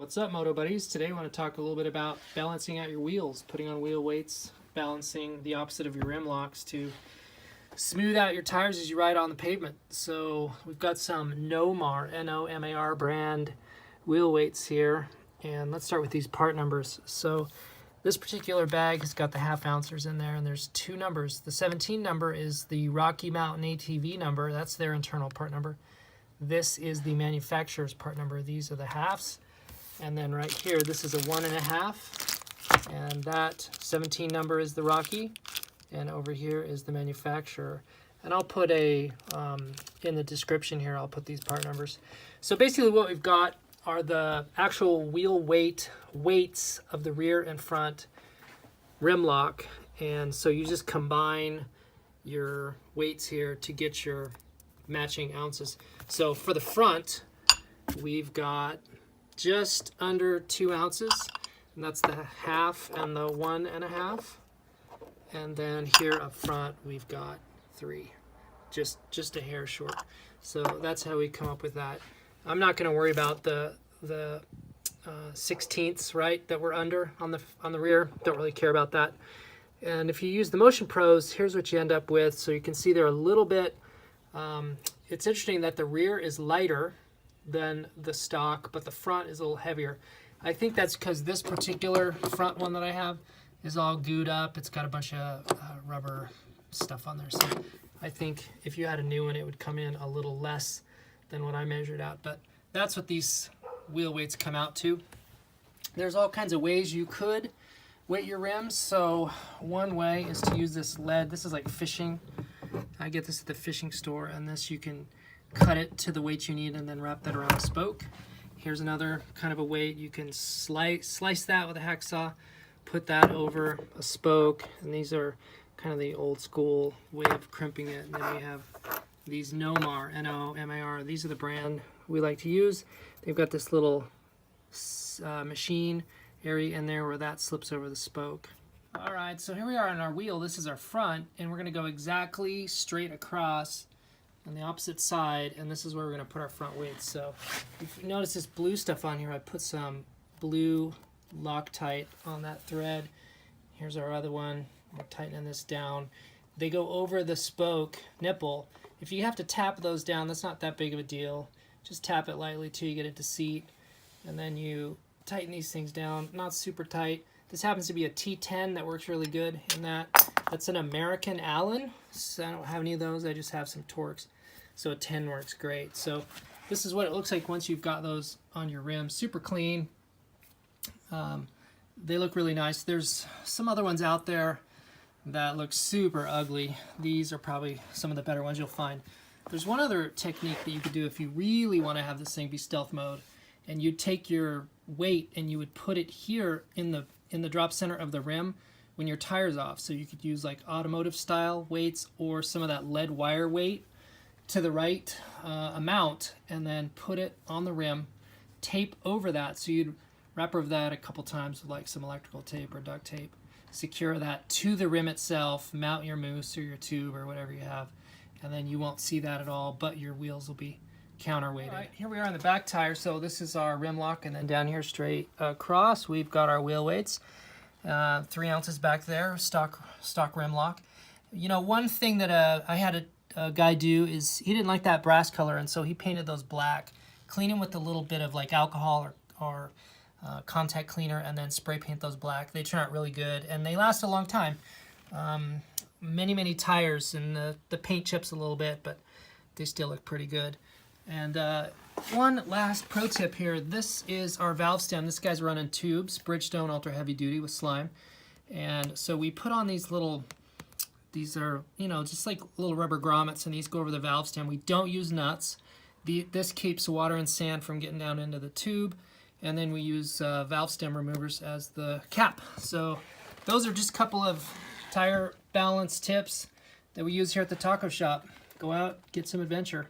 What's up, Moto Buddies? Today I want to talk a little bit about balancing out your wheels, putting on wheel weights, balancing the opposite of your rim locks to smooth out your tires as you ride on the pavement. So we've got some Nomar, N-O-M-A-R brand wheel weights here, and let's start with these part numbers. So this particular bag has got the half ouncers in there, and there's two numbers. The 17 number is the Rocky Mountain ATV number. That's their internal part number. This is the manufacturer's part number. These are the halves. And then right here, this is a 1.5, and that 17 number is the Rocky, and over here is the manufacturer. And I'll put in the description here, I'll put these part numbers. So basically what we've got are the actual wheel weights of the rear and front rim lock. And so you just combine your weights here to get your matching ounces. So for the front, we've got just under 2 ounces, and that's the half and the 1.5. And then here up front we've got 3, just a hair short. So that's how we come up with that. I'm not going to worry about the 16ths, right, that we're under on the rear. Don't really care about that. And if you use the Motion Pros, here's what you end up with. So you can see they're a little bit. It's interesting that the rear is lighter than the stock, but the front is a little heavier. I think that's because this particular front one that I have is all gooed up. It's got a bunch of rubber stuff on there. So I think if you had a new one, it would come in a little less than what I measured out. But that's what these wheel weights come out to. There's all kinds of ways you could weight your rims. So one way is to use this lead. This is like fishing. I get this at the fishing store, and this you can cut it to the weight you need and then wrap that around a spoke. Here's another kind of a weight. You can slice that with a hacksaw, put that over a spoke, and these are kind of the old school way of crimping it. And then we have these Nomar, N-O-M-A-R. These are the brand we like to use. They've got this little machine area in there where that slips over the spoke. All right, so here we are on our wheel. This is our front, and we're gonna go exactly straight across on the opposite side, and this is where we're going to put our front weights. So if you notice this blue stuff on here, I put some blue Loctite on that thread. Here's our other one. We're tightening this down. They go over the spoke nipple. If you have to tap those down, that's not that big of a deal. Just tap it lightly till you get it to seat, and then you tighten these things down. Not super tight. This happens to be a T10 that works really good in that. That's an American Allen. So I don't have any of those. I just have some Torx. So a 10 works great. So this is what it looks like once you've got those on your rim. Super clean. They look really nice. There's some other ones out there that look super ugly. These are probably some of the better ones you'll find. There's one other technique that you could do if you really want to have this thing be stealth mode. And you'd take your weight and you would put it here in the drop center of the rim when your tire's off. So you could use like automotive style weights or some of that lead wire weight to the right amount, and then put it on the rim, tape over that. So you'd wrap over that a couple times with like some electrical tape or duct tape, secure that to the rim itself, mount your Mousse or your tube or whatever you have, and then you won't see that at all, but your wheels will be counterweighted. All right, here we are on the back tire. So this is our rim lock, and then down here straight across we've got our wheel weights. 3 ounces back there, stock rim lock. You know, one thing that I had a guy do is he didn't like that brass color, and so he painted those black. Clean them with a little bit of like alcohol or contact cleaner, and then spray paint those black. They turn out really good, and they last a long time. Many tires, and the paint chips a little bit, but they still look pretty good. And one last pro tip here. This is our valve stem. This guy's running tubes, Bridgestone Ultra Heavy Duty with slime. And so we put on these are, you know, just like little rubber grommets, and these go over the valve stem. We don't use nuts. This keeps water and sand from getting down into the tube. And then we use valve stem removers as the cap. So those are just a couple of tire balance tips that we use here at the taco shop. Go out, get some adventure.